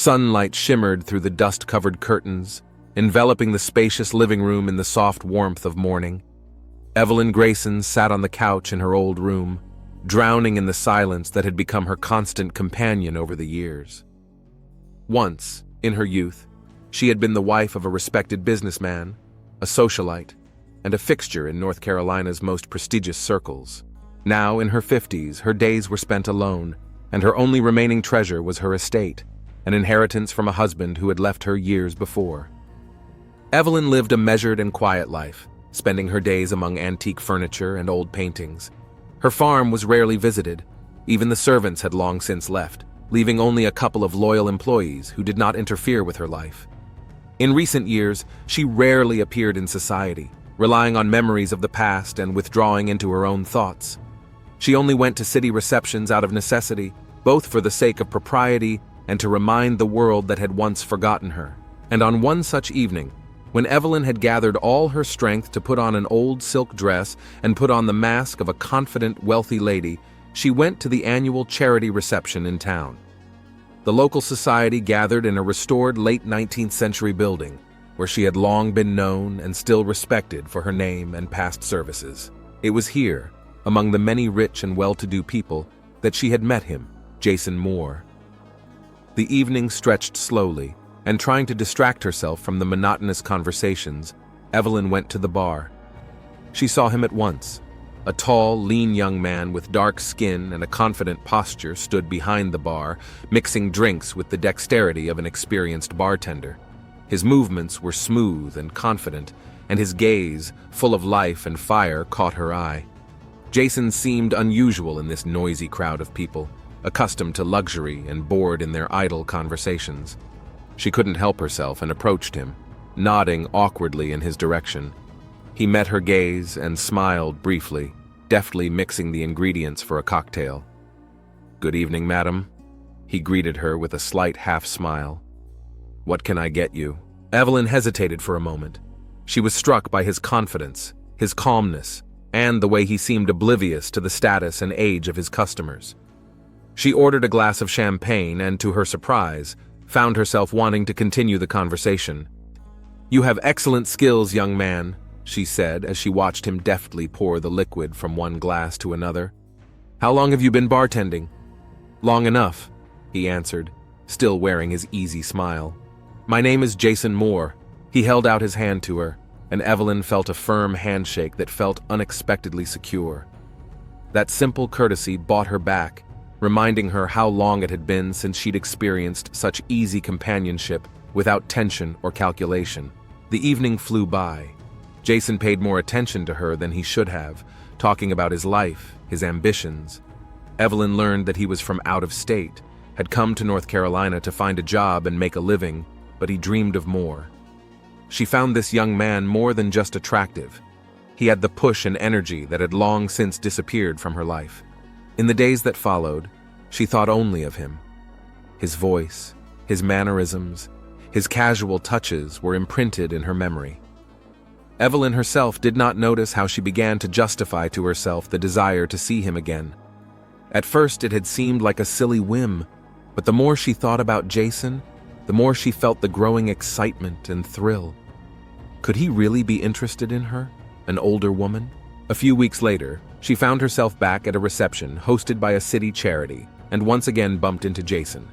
Sunlight shimmered through the dust-covered curtains, enveloping the spacious living room in the soft warmth of morning. Evelyn Grayson sat on the couch in her old room, drowning in the silence that had become her constant companion over the years. Once, in her youth, she had been the wife of a respected businessman, a socialite, and a fixture in North Carolina's most prestigious circles. Now, in her 50s, her days were spent alone, and her only remaining treasure was her estate, an inheritance from a husband who had left her years before. Evelyn lived a measured and quiet life, spending her days among antique furniture and old paintings. Her farm was rarely visited. Even the servants had long since left, leaving only a couple of loyal employees who did not interfere with her life. In recent years, she rarely appeared in society, relying on memories of the past and withdrawing into her own thoughts. She only went to city receptions out of necessity, both for the sake of propriety and to remind the world that had once forgotten her. And on one such evening, when Evelyn had gathered all her strength to put on an old silk dress and put on the mask of a confident, wealthy lady, she went to the annual charity reception in town. The local society gathered in a restored late 19th century building, where she had long been known and still respected for her name and past services. It was here, among the many rich and well-to-do people, that she had met him, Jason Moore. The evening stretched slowly, and trying to distract herself from the monotonous conversations, Evelyn went to the bar. She saw him at once. A tall, lean young man with dark skin and a confident posture stood behind the bar, mixing drinks with the dexterity of an experienced bartender. His movements were smooth and confident, and his gaze, full of life and fire, caught her eye. Jason seemed unusual in this noisy crowd of people, accustomed to luxury and bored in their idle conversations. She couldn't help herself and approached him, nodding awkwardly in his direction. He met her gaze and smiled briefly, deftly mixing the ingredients for a cocktail. "Good evening, madam," he greeted her with a slight half-smile. "What can I get you?" Evelyn hesitated for a moment. She was struck by his confidence, his calmness, and the way he seemed oblivious to the status and age of his customers. She ordered a glass of champagne and, to her surprise, found herself wanting to continue the conversation. "You have excellent skills, young man," she said as she watched him deftly pour the liquid from one glass to another. "How long have you been bartending?" "Long enough," he answered, still wearing his easy smile. "My name is Jason Moore." He held out his hand to her, and Evelyn felt a firm handshake that felt unexpectedly secure. That simple courtesy brought her back, reminding her how long it had been since she'd experienced such easy companionship without tension or calculation. The evening flew by. Jason paid more attention to her than he should have, talking about his life, his ambitions. Evelyn learned that he was from out of state, had come to North Carolina to find a job and make a living, but he dreamed of more. She found this young man more than just attractive. He had the push and energy that had long since disappeared from her life. In the days that followed, she thought only of him. His voice, his mannerisms, his casual touches were imprinted in her memory. Evelyn herself did not notice how she began to justify to herself the desire to see him again. At first it had seemed like a silly whim, but the more she thought about Jason, the more she felt the growing excitement and thrill. Could he really be interested in her, an older woman? A few weeks later, she found herself back at a reception hosted by a city charity and once again bumped into Jason.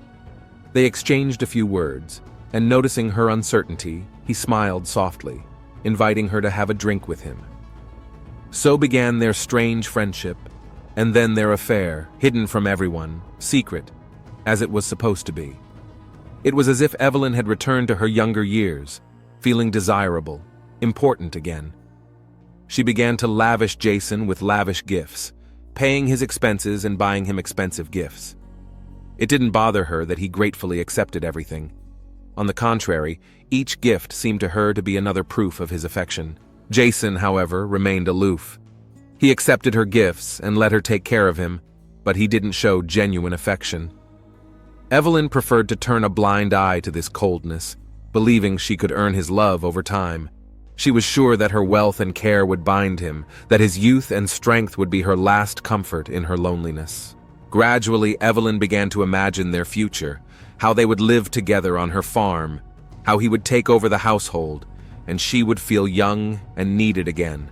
They exchanged a few words, and noticing her uncertainty, he smiled softly, inviting her to have a drink with him. So began their strange friendship, and then their affair, hidden from everyone, secret, as it was supposed to be. It was as if Evelyn had returned to her younger years, feeling desirable, important again. She began to lavish Jason with lavish gifts, paying his expenses and buying him expensive gifts. It didn't bother her that he gratefully accepted everything. On the contrary, each gift seemed to her to be another proof of his affection. Jason, however, remained aloof. He accepted her gifts and let her take care of him, but he didn't show genuine affection. Evelyn preferred to turn a blind eye to this coldness, believing she could earn his love over time. She was sure that her wealth and care would bind him, that his youth and strength would be her last comfort in her loneliness. Gradually, Evelyn began to imagine their future, how they would live together on her farm, how he would take over the household, and she would feel young and needed again.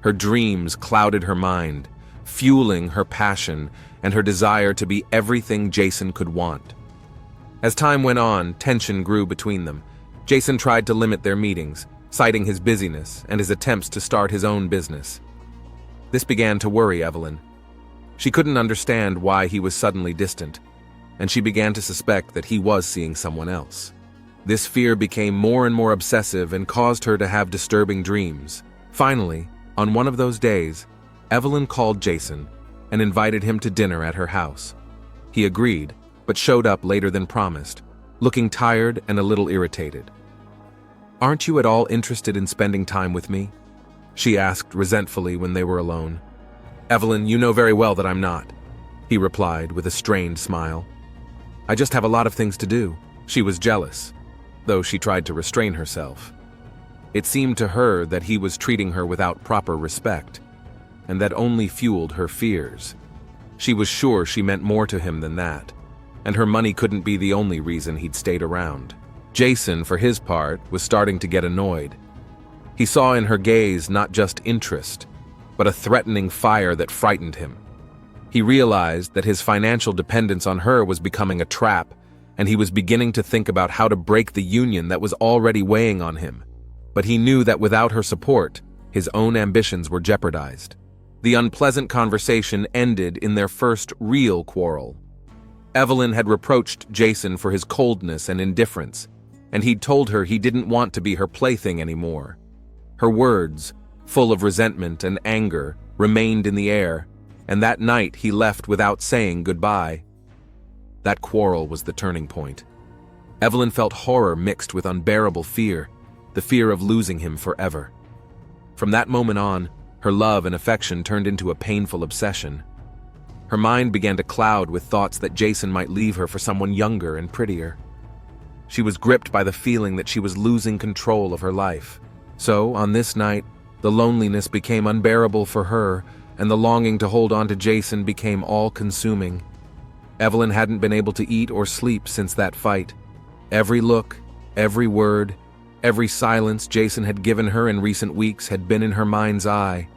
Her dreams clouded her mind, fueling her passion and her desire to be everything Jason could want. As time went on, tension grew between them. Jason tried to limit their meetings, citing his busyness and his attempts to start his own business. This began to worry Evelyn. She couldn't understand why he was suddenly distant, and she began to suspect that he was seeing someone else. This fear became more and more obsessive and caused her to have disturbing dreams. Finally, on one of those days, Evelyn called Jason and invited him to dinner at her house. He agreed, but showed up later than promised, looking tired and a little irritated. "Aren't you at all interested in spending time with me?" she asked resentfully when they were alone. "Evelyn, you know very well that I'm not," he replied with a strained smile. "I just have a lot of things to do." She was jealous, though she tried to restrain herself. It seemed to her that he was treating her without proper respect, and that only fueled her fears. She was sure she meant more to him than that, and her money couldn't be the only reason he'd stayed around. Jason, for his part, was starting to get annoyed. He saw in her gaze not just interest, but a threatening fire that frightened him. He realized that his financial dependence on her was becoming a trap, and he was beginning to think about how to break the union that was already weighing on him. But he knew that without her support, his own ambitions were jeopardized. The unpleasant conversation ended in their first real quarrel. Evelyn had reproached Jason for his coldness and indifference, and he'd told her he didn't want to be her plaything anymore. Her words, full of resentment and anger, remained in the air, and that night he left without saying goodbye. That quarrel was the turning point. Evelyn felt horror mixed with unbearable fear, the fear of losing him forever. From that moment on, her love and affection turned into a painful obsession. Her mind began to cloud with thoughts that Jason might leave her for someone younger and prettier. She was gripped by the feeling that she was losing control of her life. So, on this night, the loneliness became unbearable for her, and the longing to hold on to Jason became all-consuming. Evelyn hadn't been able to eat or sleep since that fight. Every look, every word, every silence Jason had given her in recent weeks had been in her mind's eye.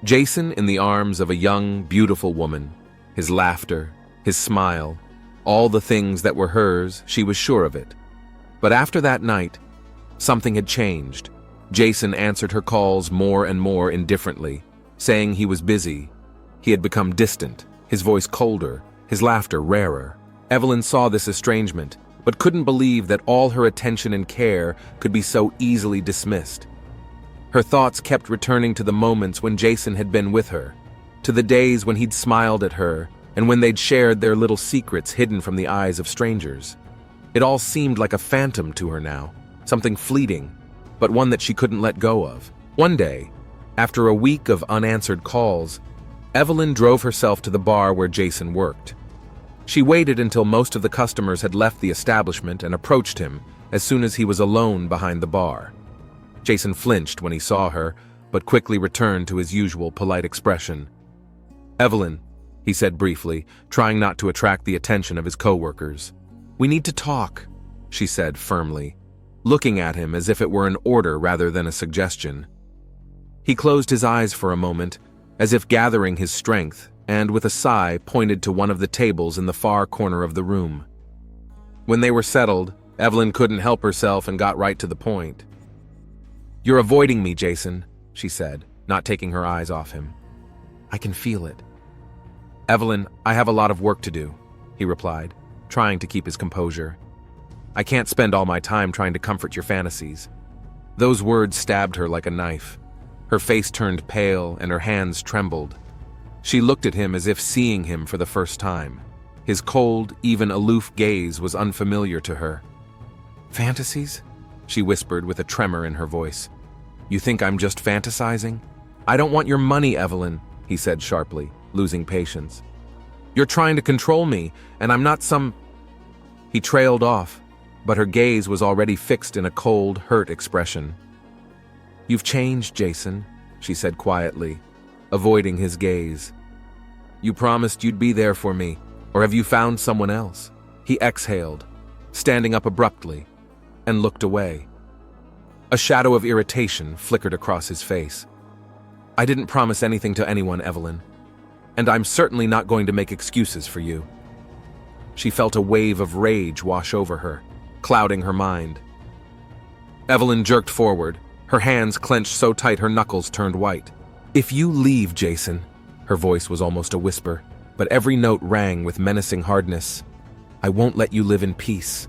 Jason in the arms of a young, beautiful woman. His laughter, his smile, all the things that were hers, she was sure of it. But after that night, something had changed. Jason answered her calls more and more indifferently, saying he was busy. He had become distant, his voice colder, his laughter rarer. Evelyn saw this estrangement, but couldn't believe that all her attention and care could be so easily dismissed. Her thoughts kept returning to the moments when Jason had been with her, to the days when he'd smiled at her, and when they'd shared their little secrets hidden from the eyes of strangers. It all seemed like a phantom to her now, something fleeting, but one that she couldn't let go of. One day, after a week of unanswered calls, Evelyn drove herself to the bar where Jason worked. She waited until most of the customers had left the establishment and approached him as soon as he was alone behind the bar. Jason flinched when he saw her, but quickly returned to his usual polite expression. "Evelyn," he said briefly, trying not to attract the attention of his coworkers. "We need to talk," she said firmly, looking at him as if it were an order rather than a suggestion. He closed his eyes for a moment, as if gathering his strength, and with a sigh pointed to one of the tables in the far corner of the room. When they were settled, Evelyn couldn't help herself and got right to the point. "You're avoiding me, Jason," she said, not taking her eyes off him. "I can feel it." "Evelyn, I have a lot of work to do," he replied, trying to keep his composure. "I can't spend all my time trying to comfort your fantasies." Those words stabbed her like a knife. Her face turned pale and her hands trembled. She looked at him as if seeing him for the first time. His cold, even aloof gaze was unfamiliar to her. "Fantasies?" she whispered with a tremor in her voice. "You think I'm just fantasizing?" "I don't want your money, Evelyn," he said sharply, losing patience. "You're trying to control me, and I'm not some—" He trailed off, but her gaze was already fixed in a cold, hurt expression. "You've changed, Jason," she said quietly, avoiding his gaze. "You promised you'd be there for me, or have you found someone else?" He exhaled, standing up abruptly, and looked away. A shadow of irritation flickered across his face. "I didn't promise anything to anyone, Evelyn, and I'm certainly not going to make excuses for you." She felt a wave of rage wash over her, clouding her mind. Evelyn jerked forward, her hands clenched so tight her knuckles turned white. "If you leave, Jason," her voice was almost a whisper, but every note rang with menacing hardness, "I won't let you live in peace.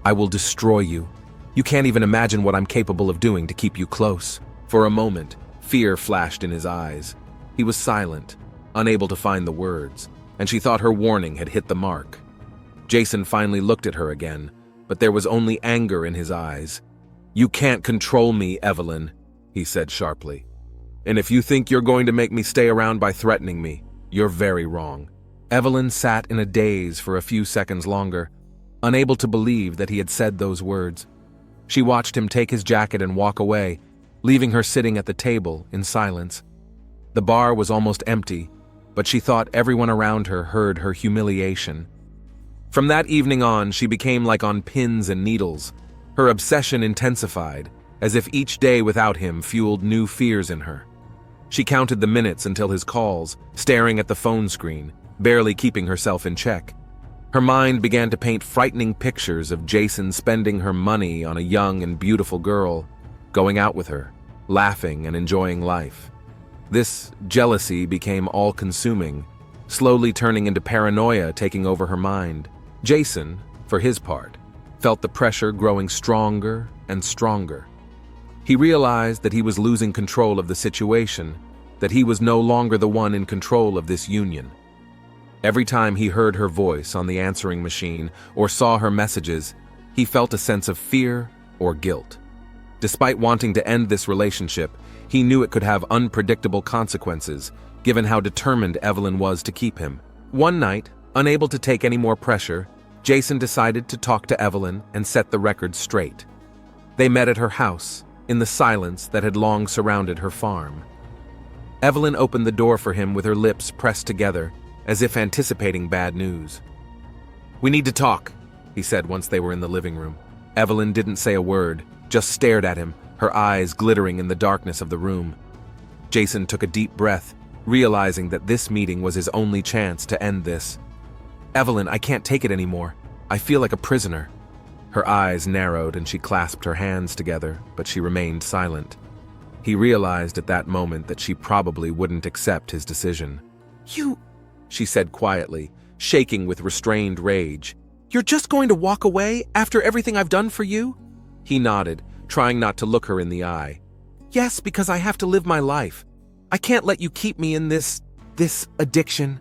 I will destroy you. You can't even imagine what I'm capable of doing to keep you close." For a moment, fear flashed in his eyes. He was silent, unable to find the words, and she thought her warning had hit the mark. Jason finally looked at her again, but there was only anger in his eyes. "You can't control me, Evelyn," he said sharply. "And if you think you're going to make me stay around by threatening me, you're very wrong." Evelyn sat in a daze for a few seconds longer, unable to believe that he had said those words. She watched him take his jacket and walk away, leaving her sitting at the table in silence. The bar was almost empty, but she thought everyone around her heard her humiliation. From that evening on, she became like on pins and needles. Her obsession intensified, as if each day without him fueled new fears in her. She counted the minutes until his calls, staring at the phone screen, barely keeping herself in check. Her mind began to paint frightening pictures of Jason spending her money on a young and beautiful girl, going out with her, laughing and enjoying life. This jealousy became all-consuming, slowly turning into paranoia taking over her mind. Jason, for his part, felt the pressure growing stronger and stronger. He realized that he was losing control of the situation, that he was no longer the one in control of this union. Every time he heard her voice on the answering machine or saw her messages, he felt a sense of fear or guilt. Despite wanting to end this relationship, he knew it could have unpredictable consequences, given how determined Evelyn was to keep him. One night, unable to take any more pressure, Jason decided to talk to Evelyn and set the record straight. They met at her house, in the silence that had long surrounded her farm. Evelyn opened the door for him with her lips pressed together, as if anticipating bad news. "We need to talk," he said once they were in the living room. Evelyn didn't say a word, just stared at him, her eyes glittering in the darkness of the room. Jason took a deep breath, realizing that this meeting was his only chance to end this. "Evelyn, I can't take it anymore. I feel like a prisoner." Her eyes narrowed and she clasped her hands together, but she remained silent. He realized at that moment that she probably wouldn't accept his decision. "You," she said quietly, shaking with restrained rage. "You're just going to walk away after everything I've done for you?" He nodded, trying not to look her in the eye. "Yes, because I have to live my life. I can't let you keep me in this addiction."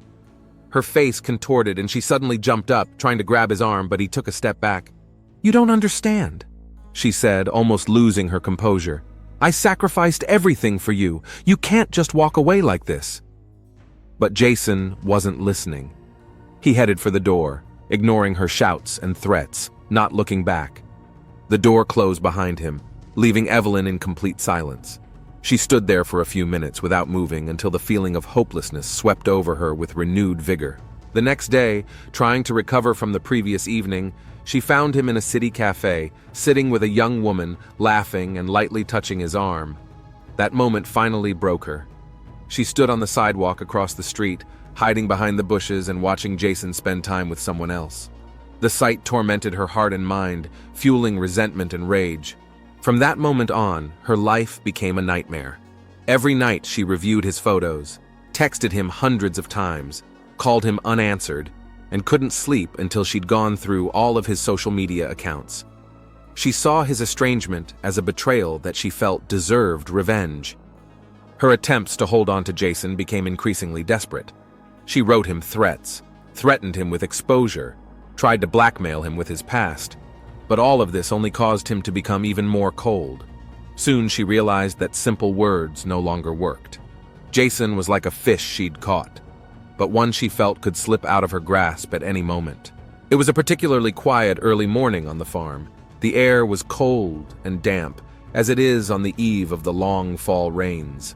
Her face contorted and she suddenly jumped up, trying to grab his arm, but he took a step back. "You don't understand," she said, almost losing her composure. "I sacrificed everything for you. You can't just walk away like this." But Jason wasn't listening. He headed for the door, ignoring her shouts and threats, not looking back. The door closed behind him, leaving Evelyn in complete silence. She stood there for a few minutes without moving until the feeling of hopelessness swept over her with renewed vigor. The next day, trying to recover from the previous evening, she found him in a city cafe, sitting with a young woman, laughing and lightly touching his arm. That moment finally broke her. She stood on the sidewalk across the street, hiding behind the bushes and watching Jason spend time with someone else. The sight tormented her heart and mind, fueling resentment and rage. From that moment on, her life became a nightmare. Every night she reviewed his photos, texted him hundreds of times, called him unanswered, and couldn't sleep until she'd gone through all of his social media accounts. She saw his estrangement as a betrayal that she felt deserved revenge. Her attempts to hold on to Jason became increasingly desperate. She wrote him threats, threatened him with exposure, tried to blackmail him with his past. But all of this only caused him to become even more cold. Soon she realized that simple words no longer worked. Jason was like a fish she'd caught, but one she felt could slip out of her grasp at any moment. It was a particularly quiet early morning on the farm. The air was cold and damp, as it is on the eve of the long fall rains.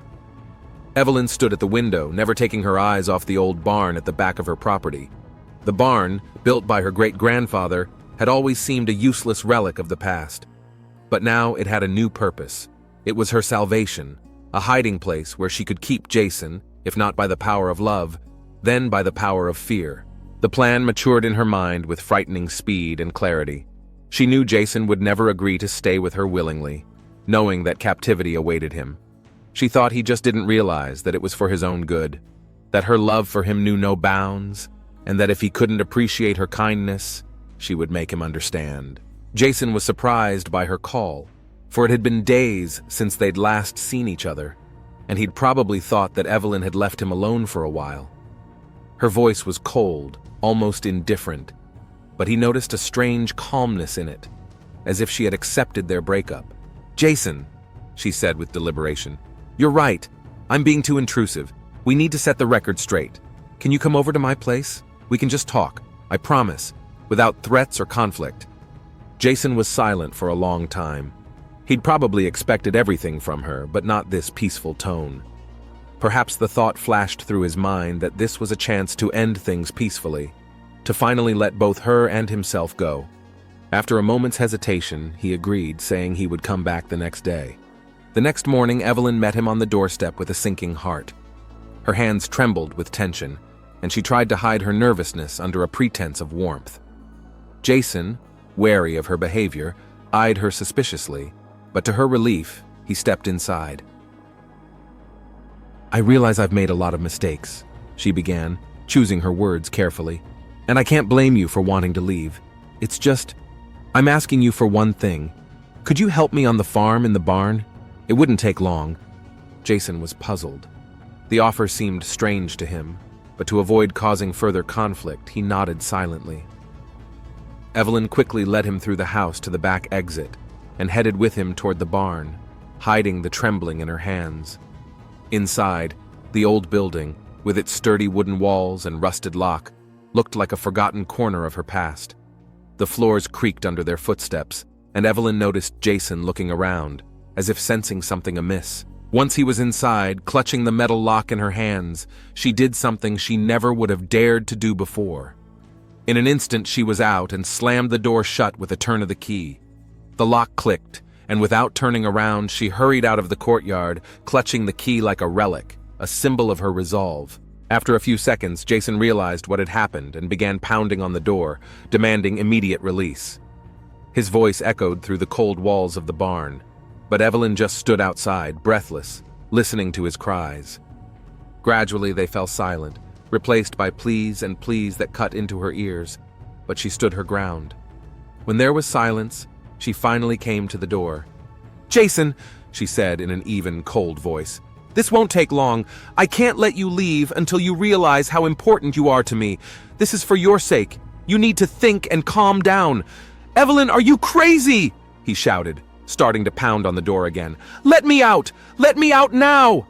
Evelyn stood at the window, never taking her eyes off the old barn at the back of her property. The barn, built by her great-grandfather, had always seemed a useless relic of the past. But now it had a new purpose. It was her salvation, a hiding place where she could keep Jason, if not by the power of love, then by the power of fear. The plan matured in her mind with frightening speed and clarity. She knew Jason would never agree to stay with her willingly, knowing that captivity awaited him. She thought he just didn't realize that it was for his own good, that her love for him knew no bounds, and that if he couldn't appreciate her kindness, she would make him understand. Jason was surprised by her call, for it had been days since they'd last seen each other, and he'd probably thought that Evelyn had left him alone for a while. Her voice was cold, almost indifferent, but he noticed a strange calmness in it, as if she had accepted their breakup. "Jason," she said with deliberation, "you're right. I'm being too intrusive. We need to set the record straight. Can you come over to my place? We can just talk, I promise, without threats or conflict." Jason was silent for a long time. He'd probably expected everything from her, but not this peaceful tone. Perhaps the thought flashed through his mind that this was a chance to end things peacefully, to finally let both her and himself go. After a moment's hesitation, he agreed, saying he would come back the next day. The next morning, Evelyn met him on the doorstep with a sinking heart. Her hands trembled with tension, and she tried to hide her nervousness under a pretense of warmth. Jason, wary of her behavior, eyed her suspiciously, but to her relief, he stepped inside. "I realize I've made a lot of mistakes," she began, choosing her words carefully. "And I can't blame you for wanting to leave. It's just, I'm asking you for one thing. Could you help me on the farm in the barn? It wouldn't take long." Jason was puzzled. The offer seemed strange to him, but to avoid causing further conflict, he nodded silently. Evelyn quickly led him through the house to the back exit and headed with him toward the barn, hiding the trembling in her hands. Inside, the old building, with its sturdy wooden walls and rusted lock, looked like a forgotten corner of her past. The floors creaked under their footsteps, and Evelyn noticed Jason looking around, as if sensing something amiss. Once he was inside, clutching the metal lock in her hands, she did something she never would have dared to do before. In an instant, she was out and slammed the door shut with a turn of the key. The lock clicked, and without turning around, she hurried out of the courtyard, clutching the key like a relic, a symbol of her resolve. After a few seconds, Jason realized what had happened and began pounding on the door, demanding immediate release. His voice echoed through the cold walls of the barn, but Evelyn just stood outside, breathless, listening to his cries. Gradually, they fell silent, replaced by pleas and pleas that cut into her ears, but she stood her ground. When there was silence, she finally came to the door. "Jason," she said in an even, cold voice, "this won't take long. I can't let you leave until you realize how important you are to me. This is for your sake. You need to think and calm down." "Evelyn, are you crazy?" he shouted, starting to pound on the door again. "Let me out! Let me out now!"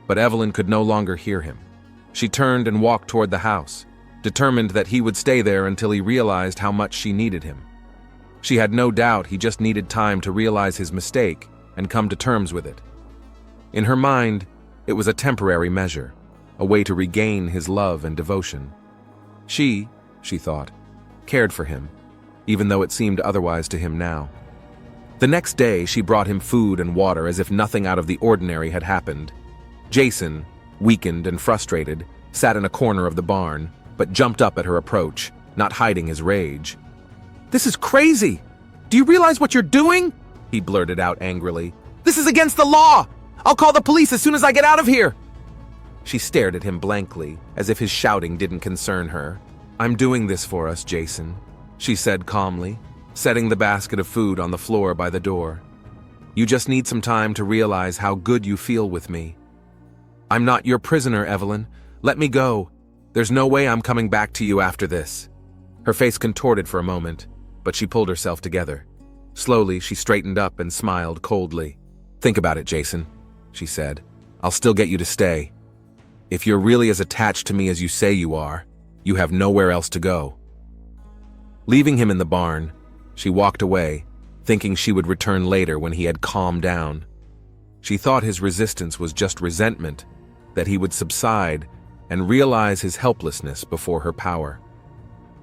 But Evelyn could no longer hear him. She turned and walked toward the house, determined that he would stay there until he realized how much she needed him. She had no doubt he just needed time to realize his mistake and come to terms with it. In her mind, it was a temporary measure, a way to regain his love and devotion. She thought, cared for him, even though it seemed otherwise to him now. The next day, she brought him food and water as if nothing out of the ordinary had happened. Jason, weakened and frustrated, sat in a corner of the barn, but jumped up at her approach, not hiding his rage. "This is crazy! Do you realize what you're doing?" he blurted out angrily. "This is against the law! I'll call the police as soon as I get out of here!" She stared at him blankly, as if his shouting didn't concern her. "I'm doing this for us, Jason," she said calmly, setting the basket of food on the floor by the door. "You just need some time to realize how good you feel with me. I'm not your prisoner, Evelyn. Let me go. There's no way I'm coming back to you after this." Her face contorted for a moment, but she pulled herself together. Slowly, she straightened up and smiled coldly. "Think about it, Jason," she said. "I'll still get you to stay. If you're really as attached to me as you say you are, you have nowhere else to go." Leaving him in the barn, she walked away, thinking she would return later when he had calmed down. She thought his resistance was just resentment, that he would subside and realize his helplessness before her power.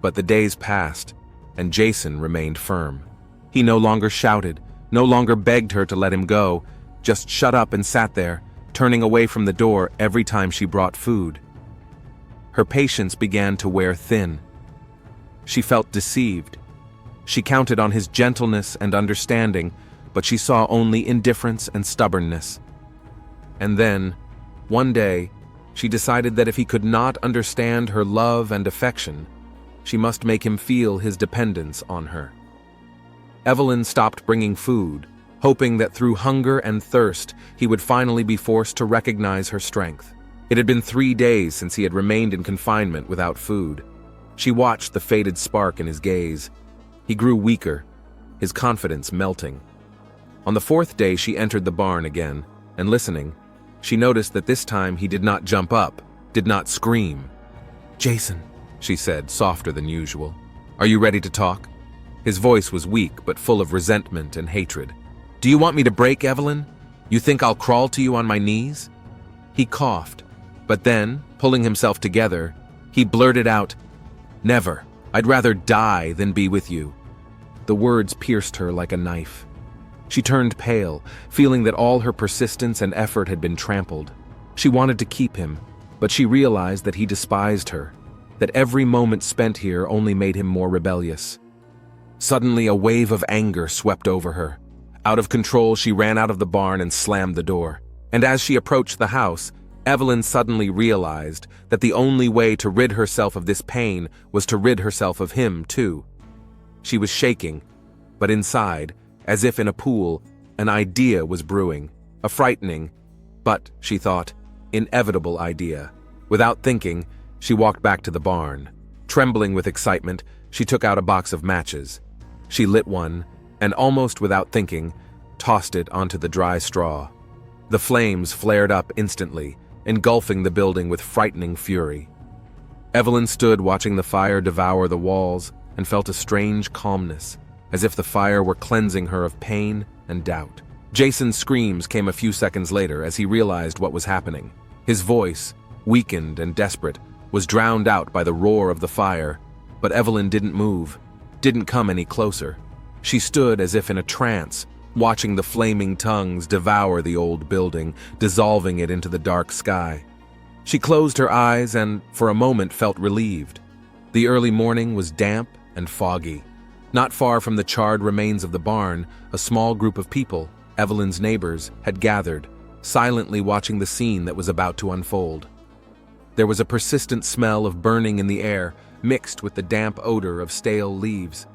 But the days passed, and Jason remained firm. He no longer shouted, no longer begged her to let him go, just shut up and sat there, turning away from the door every time she brought food. Her patience began to wear thin. She felt deceived. She counted on his gentleness and understanding, but she saw only indifference and stubbornness. And then, one day, she decided that if he could not understand her love and affection, she must make him feel his dependence on her. Evelyn stopped bringing food, hoping that through hunger and thirst he would finally be forced to recognize her strength. It had been 3 days since he had remained in confinement without food. She watched the faded spark in his gaze. He grew weaker, his confidence melting. On the 4th day she entered the barn again, and listening, she noticed that this time he did not jump up, did not scream. "Jason," she said, softer than usual. "Are you ready to talk?" His voice was weak but full of resentment and hatred. "Do you want me to break, Evelyn? You think I'll crawl to you on my knees?" He coughed, but then, pulling himself together, he blurted out, "Never. I'd rather die than be with you." The words pierced her like a knife. She turned pale, feeling that all her persistence and effort had been trampled. She wanted to keep him, but she realized that he despised her, that every moment spent here only made him more rebellious. Suddenly, a wave of anger swept over her. Out of control, she ran out of the barn and slammed the door. And as she approached the house, Evelyn suddenly realized that the only way to rid herself of this pain was to rid herself of him, too. She was shaking, but inside, as if in a pool, an idea was brewing, a frightening, but, she thought, inevitable idea. Without thinking, she walked back to the barn. Trembling with excitement, she took out a box of matches. She lit one, and almost without thinking, tossed it onto the dry straw. The flames flared up instantly, engulfing the building with frightening fury. Evelyn stood watching the fire devour the walls and felt a strange calmness, as if the fire were cleansing her of pain and doubt. Jason's screams came a few seconds later as he realized what was happening. His voice, weakened and desperate, was drowned out by the roar of the fire, but Evelyn didn't move, didn't come any closer. She stood as if in a trance, watching the flaming tongues devour the old building, dissolving it into the dark sky. She closed her eyes and, for a moment, felt relieved. The early morning was damp and foggy. Not far from the charred remains of the barn, a small group of people, Evelyn's neighbors, had gathered, silently watching the scene that was about to unfold. There was a persistent smell of burning in the air, mixed with the damp odor of stale leaves.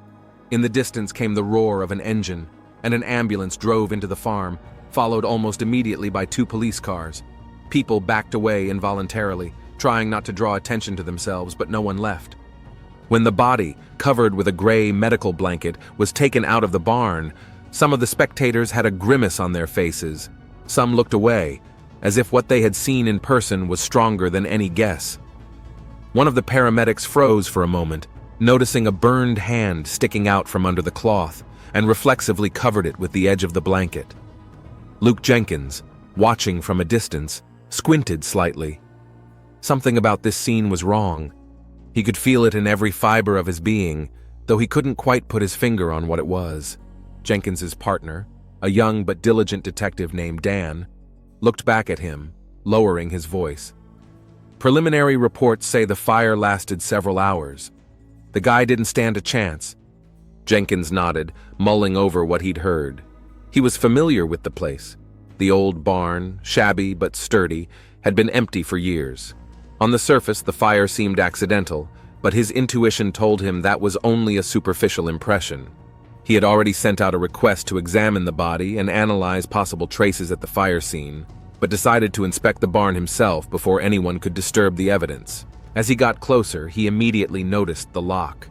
In the distance came the roar of an engine, and an ambulance drove into the farm, followed almost immediately by 2 police cars. People backed away involuntarily, trying not to draw attention to themselves, but no one left. When the body, covered with a gray medical blanket, was taken out of the barn, some of the spectators had a grimace on their faces. Some looked away, as if what they had seen in person was stronger than any guess. One of the paramedics froze for a moment, noticing a burned hand sticking out from under the cloth, and reflexively covered it with the edge of the blanket. Luke Jenkins, watching from a distance, squinted slightly. Something about this scene was wrong. He could feel it in every fiber of his being, though he couldn't quite put his finger on what it was. Jenkins's partner, a young but diligent detective named Dan, looked back at him, lowering his voice. "Preliminary reports say the fire lasted several hours. The guy didn't stand a chance." Jenkins nodded, mulling over what he'd heard. He was familiar with the place. The old barn, shabby but sturdy, had been empty for years. On the surface, the fire seemed accidental, but his intuition told him that was only a superficial impression. He had already sent out a request to examine the body and analyze possible traces at the fire scene, but decided to inspect the barn himself before anyone could disturb the evidence. As he got closer, he immediately noticed the lock.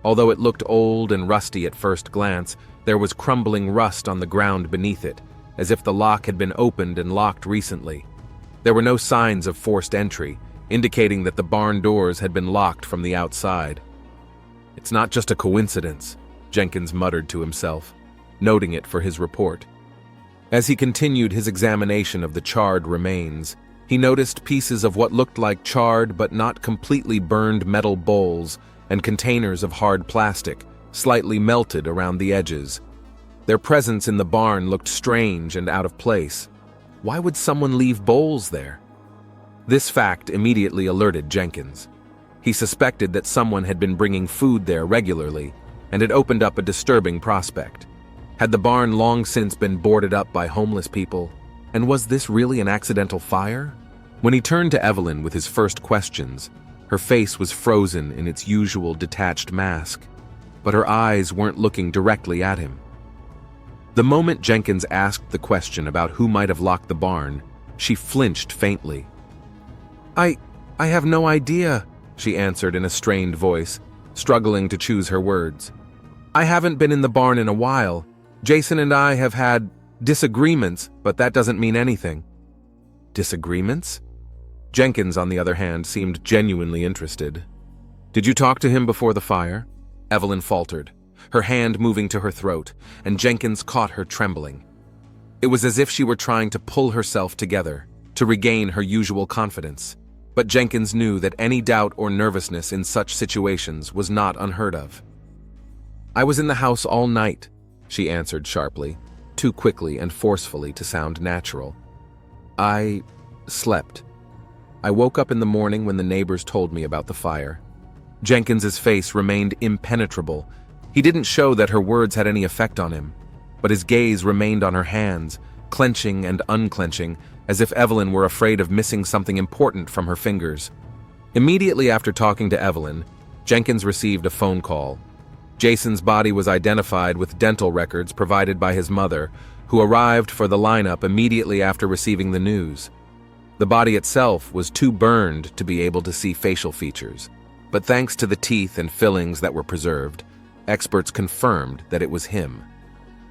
Although it looked old and rusty at first glance, there was crumbling rust on the ground beneath it, as if the lock had been opened and locked recently. There were no signs of forced entry, indicating that the barn doors had been locked from the outside. "It's not just a coincidence," Jenkins muttered to himself, noting it for his report. As he continued his examination of the charred remains, he noticed pieces of what looked like charred but not completely burned metal bowls and containers of hard plastic, slightly melted around the edges. Their presence in the barn looked strange and out of place. Why would someone leave bowls there? This fact immediately alerted Jenkins. He suspected that someone had been bringing food there regularly, and it opened up a disturbing prospect. Had the barn long since been boarded up by homeless people? And was this really an accidental fire? When he turned to Evelyn with his first questions, her face was frozen in its usual detached mask, but her eyes weren't looking directly at him. The moment Jenkins asked the question about who might have locked the barn, she flinched faintly. I have no idea," she answered in a strained voice, struggling to choose her words. "I haven't been in the barn in a while. Jason and I have had disagreements, but that doesn't mean anything." Disagreements? Jenkins, on the other hand, seemed genuinely interested. "Did you talk to him before the fire?" Evelyn faltered, her hand moving to her throat, and Jenkins caught her trembling. It was as if she were trying to pull herself together, to regain her usual confidence. But Jenkins knew that any doubt or nervousness in such situations was not unheard of. "I was in the house all night," she answered sharply, too quickly and forcefully to sound natural. "I slept. I woke up in the morning when the neighbors told me about the fire." Jenkins's face remained impenetrable. He didn't show that her words had any effect on him, but his gaze remained on her hands, clenching and unclenching, as if Evelyn were afraid of missing something important from her fingers. Immediately after talking to Evelyn, Jenkins received a phone call. Jason's body was identified with dental records provided by his mother, who arrived for the lineup immediately after receiving the news. The body itself was too burned to be able to see facial features, but thanks to the teeth and fillings that were preserved, experts confirmed that it was him.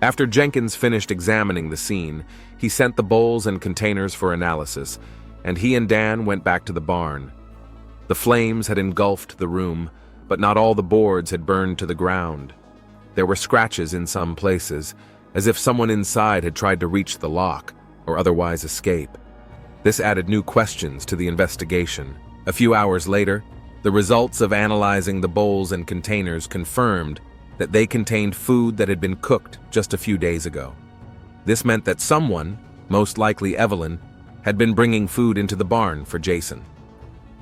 After Jenkins finished examining the scene, he sent the bowls and containers for analysis, and he and Dan went back to the barn. The flames had engulfed the room, but not all the boards had burned to the ground. There were scratches in some places, as if someone inside had tried to reach the lock or otherwise escape. This added new questions to the investigation. A few hours later, the results of analyzing the bowls and containers confirmed that they contained food that had been cooked just a few days ago. This meant that someone, most likely Evelyn, had been bringing food into the barn for Jason.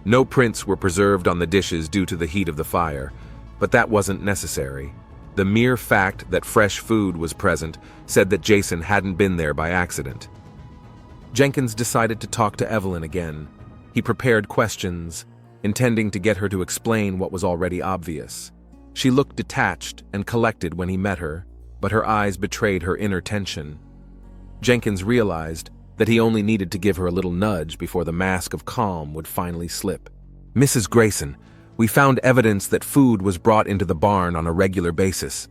No prints were preserved on the dishes due to the heat of the fire, but that wasn't necessary. The mere fact that fresh food was present said that Jason hadn't been there by accident. Jenkins decided to talk to Evelyn again. He prepared questions, intending to get her to explain what was already obvious. She looked detached and collected when he met her, but her eyes betrayed her inner tension. Jenkins realized that he only needed to give her a little nudge before the mask of calm would finally slip. "Mrs. Grayson, we found evidence that food was brought into the barn on a regular basis,"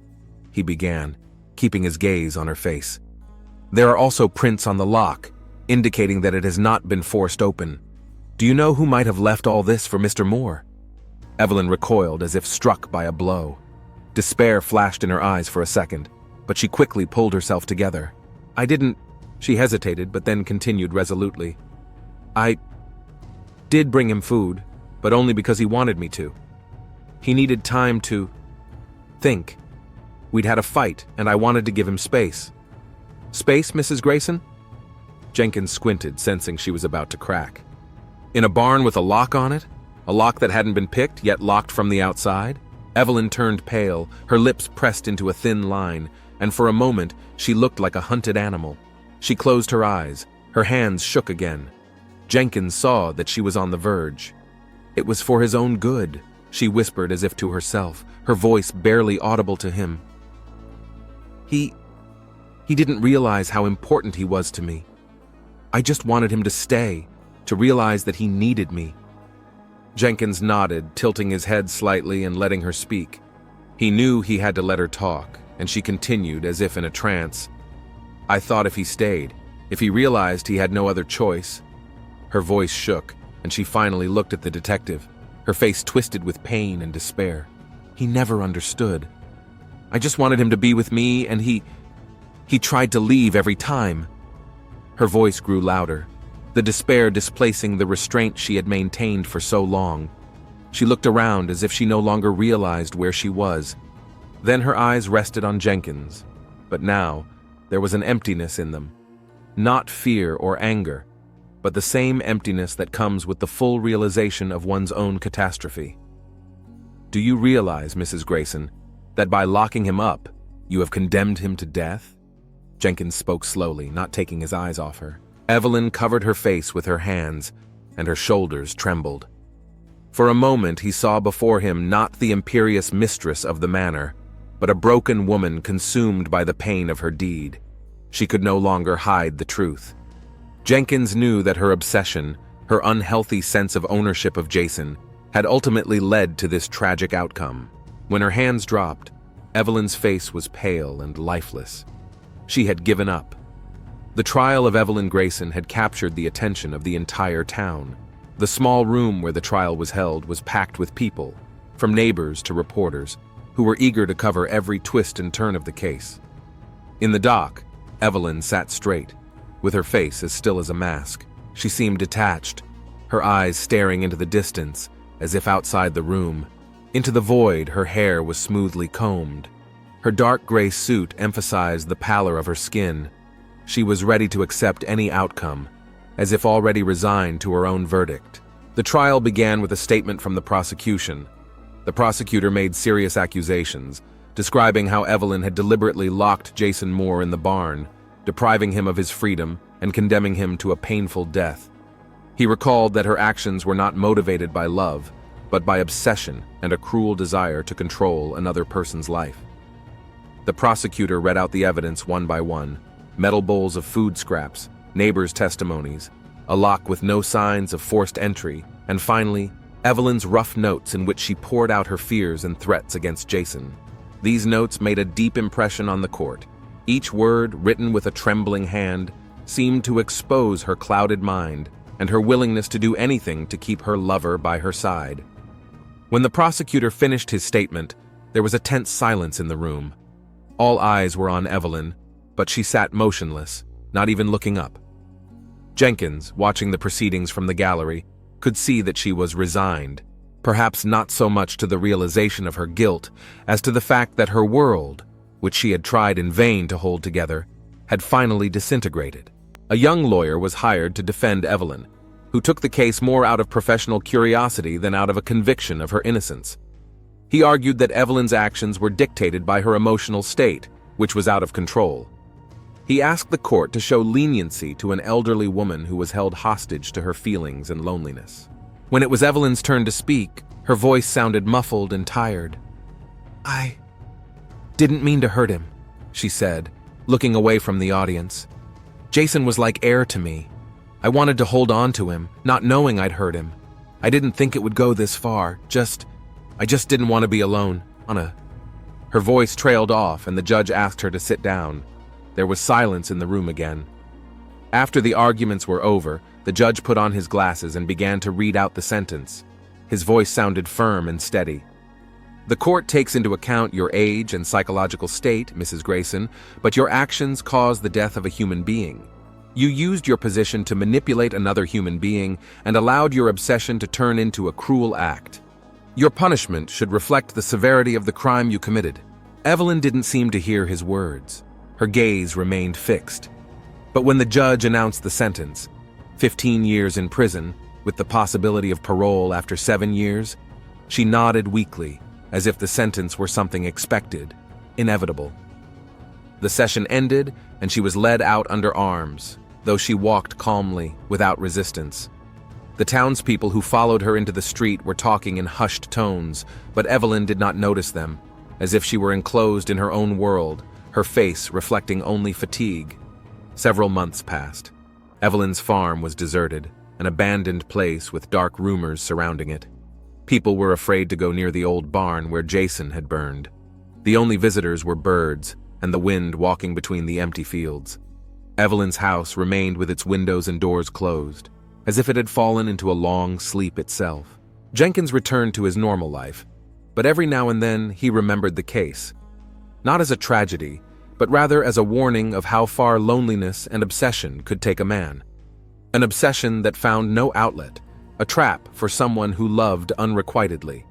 he began, keeping his gaze on her face. "There are also prints on the lock, indicating that it has not been forced open. Do you know who might have left all this for Mr. Moore?" Evelyn recoiled as if struck by a blow. Despair flashed in her eyes for a second, but she quickly pulled herself together. "I didn't..." She hesitated, but then continued resolutely. "I did bring him food, but only because he wanted me to. He needed time to think. We'd had a fight, and I wanted to give him space." "Space, Mrs. Grayson?" Jenkins squinted, sensing she was about to crack. "In a barn with a lock on it? A lock that hadn't been picked, yet locked from the outside?" Evelyn turned pale, her lips pressed into a thin line, and for a moment she looked like a hunted animal. She closed her eyes, her hands shook again. Jenkins saw that she was on the verge. "It was for his own good," she whispered as if to herself, her voice barely audible to him. He didn't realize how important he was to me. I just wanted him to stay, to realize that he needed me." Jenkins nodded, tilting his head slightly and letting her speak. He knew he had to let her talk, and she continued as if in a trance. "I thought if he stayed, if he realized he had no other choice..." Her voice shook, and she finally looked at the detective, her face twisted with pain and despair. "He never understood. I just wanted him to be with me, and he tried to leave every time." Her voice grew louder, the despair displacing the restraint she had maintained for so long. She looked around as if she no longer realized where she was. Then her eyes rested on Jenkins, but now there was an emptiness in them. Not fear or anger, but the same emptiness that comes with the full realization of one's own catastrophe. "Do you realize, Mrs. Grayson, that by locking him up, you have condemned him to death?" Jenkins spoke slowly, not taking his eyes off her. Evelyn covered her face with her hands, and her shoulders trembled. For a moment he saw before him not the imperious mistress of the manor, but a broken woman consumed by the pain of her deed. She could no longer hide the truth. Jenkins knew that her obsession, her unhealthy sense of ownership of Jason, had ultimately led to this tragic outcome. When her hands dropped, Evelyn's face was pale and lifeless. She had given up. The trial of Evelyn Grayson had captured the attention of the entire town. The small room where the trial was held was packed with people, from neighbors to reporters, who were eager to cover every twist and turn of the case. In the dock, Evelyn sat straight, with her face as still as a mask. She seemed detached, her eyes staring into the distance, as if outside the room. Into the void, her hair was smoothly combed. Her dark gray suit emphasized the pallor of her skin. She was ready to accept any outcome, as if already resigned to her own verdict. The trial began with a statement from the prosecution. The prosecutor made serious accusations, describing how Evelyn had deliberately locked Jason Moore in the barn, depriving him of his freedom and condemning him to a painful death. He recalled that her actions were not motivated by love, but by obsession and a cruel desire to control another person's life. The prosecutor read out the evidence one by one: metal bowls of food scraps, neighbors' testimonies, a lock with no signs of forced entry, and finally, Evelyn's rough notes in which she poured out her fears and threats against Jason. These notes made a deep impression on the court. Each word, written with a trembling hand, seemed to expose her clouded mind and her willingness to do anything to keep her lover by her side. When the prosecutor finished his statement, there was a tense silence in the room. All eyes were on Evelyn, but she sat motionless, not even looking up. Jenkins, watching the proceedings from the gallery, could see that she was resigned, perhaps not so much to the realization of her guilt as to the fact that her world, which she had tried in vain to hold together, had finally disintegrated. A young lawyer was hired to defend Evelyn, who took the case more out of professional curiosity than out of a conviction of her innocence. He argued that Evelyn's actions were dictated by her emotional state, which was out of control. He asked the court to show leniency to an elderly woman who was held hostage to her feelings and loneliness. When it was Evelyn's turn to speak, her voice sounded muffled and tired. "I didn't mean to hurt him," she said, looking away from the audience. "Jason was like air to me. I wanted to hold on to him, not knowing I'd hurt him. I didn't think it would go this far, I just didn't want to be alone, Her voice trailed off and the judge asked her to sit down. There was silence in the room again. After the arguments were over, the judge put on his glasses and began to read out the sentence. His voice sounded firm and steady. "The court takes into account your age and psychological state, Mrs. Grayson, but your actions caused the death of a human being. You used your position to manipulate another human being and allowed your obsession to turn into a cruel act. Your punishment should reflect the severity of the crime you committed." Evelyn didn't seem to hear his words. Her gaze remained fixed. But when the judge announced the sentence, 15 years in prison, with the possibility of parole after 7 years, she nodded weakly, as if the sentence were something expected, inevitable. The session ended, and she was led out under arms, though she walked calmly, without resistance. The townspeople who followed her into the street were talking in hushed tones, but Evelyn did not notice them, as if she were enclosed in her own world, her face reflecting only fatigue. Several months passed. Evelyn's farm was deserted, an abandoned place with dark rumors surrounding it. People were afraid to go near the old barn where Jason had burned. The only visitors were birds and the wind walking between the empty fields. Evelyn's house remained with its windows and doors closed, as if it had fallen into a long sleep itself. Jenkins returned to his normal life, but every now and then he remembered the case, not as a tragedy, but rather as a warning of how far loneliness and obsession could take a man. An obsession that found no outlet, a trap for someone who loved unrequitedly.